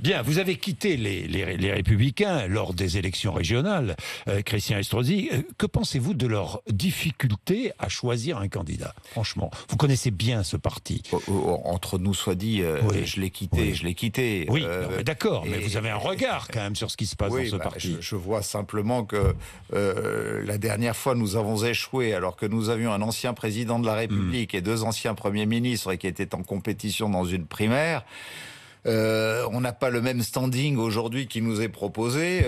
Bien, vous avez quitté les Républicains lors des élections régionales, Christian Estrosi. Que pensez-vous de leur difficulté à choisir un candidat? Franchement, vous connaissez bien ce parti. Entre nous soit dit, Oui. je l'ai quitté, Oui. je l'ai quitté. Oui, non, mais d'accord, mais vous avez un regard quand même sur ce qui se passe dans ce parti. Je vois simplement que la dernière fois, nous avons échoué alors que nous avions un ancien président de la République et 2 anciens premiers ministres qui étaient en compétition dans une primaire. On n'a pas le même standing aujourd'hui qui nous est proposé,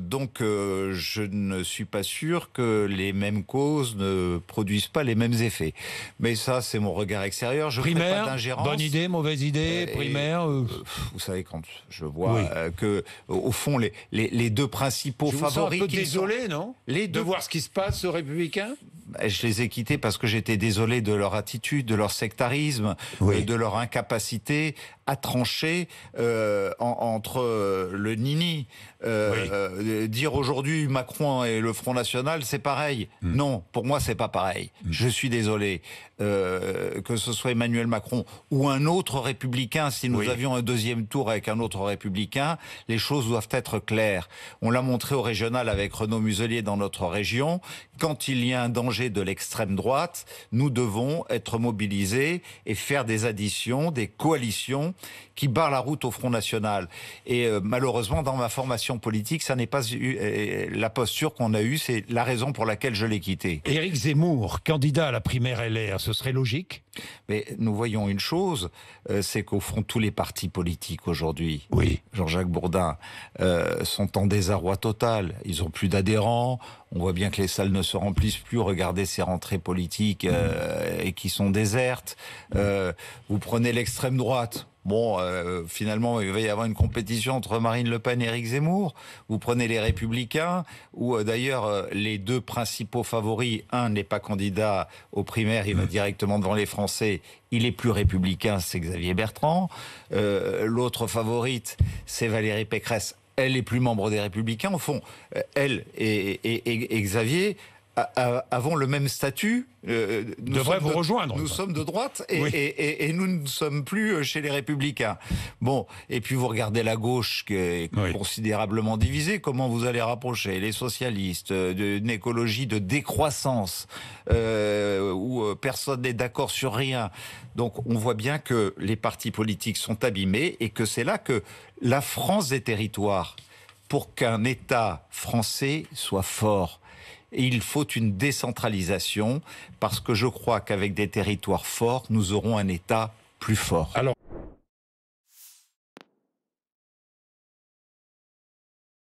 donc je ne suis pas sûr que les mêmes causes ne produisent pas les mêmes effets. Mais ça, c'est mon regard extérieur. Je ne ferai pas d'ingérence. Bonne idée, mauvaise idée, primaire. Vous savez, quand je vois que, au fond, les 2 principaux favoris... Je vous sens un peu désolé, non? De voir ce qui se passe aux Républicains? Je les ai quittés parce que j'étais désolé de leur attitude, de leur sectarisme, de leur incapacité à trancher entre le nini. Dire aujourd'hui Macron et le Front National, c'est pareil. Non, pour moi, c'est pas pareil. Je suis désolé. Que ce soit Emmanuel Macron ou un autre républicain, si nous avions un 2e tour avec un autre républicain, les choses doivent être claires. On l'a montré au régional avec Renaud Muselier dans notre région. Quand il y a un danger de l'extrême droite, nous devons être mobilisés et faire des additions, des coalitions qui barrent la route au Front National. Et malheureusement, dans ma formation politique, ça n'est pas la posture qu'on a eue, c'est la raison pour laquelle je l'ai quitté. Éric Zemmour, candidat à la primaire LR, ce serait logique? Mais nous voyons une chose, c'est qu'au fond, tous les partis politiques aujourd'hui, Jean-Jacques Bourdin, sont en désarroi total. Ils ont plus d'adhérents. On voit bien que les salles ne se remplissent plus. Regardez ces rentrées politiques et qui sont désertes. Vous prenez l'extrême droite. Bon, finalement, il va y avoir une compétition entre Marine Le Pen et Éric Zemmour. Vous prenez les Républicains, où d'ailleurs les 2 principaux favoris, un n'est pas candidat aux primaires, il va directement devant les Français. Il est plus républicain, c'est Xavier Bertrand. L'autre favorite, c'est Valérie Pécresse. Elle est plus membre des Républicains. Au fond, elle et Xavier avons le même statut. Devrait vous rejoindre. Nous sommes de droite et nous ne sommes plus chez les Républicains. Bon, et puis vous regardez la gauche qui est considérablement divisée. Comment vous allez rapprocher les socialistes d'une écologie de décroissance où personne n'est d'accord sur rien. Donc on voit bien que les partis politiques sont abîmés et que c'est là que la France des territoires, pour qu'un État français soit fort, il faut une décentralisation parce que je crois qu'avec des territoires forts, nous aurons un État plus fort. Alors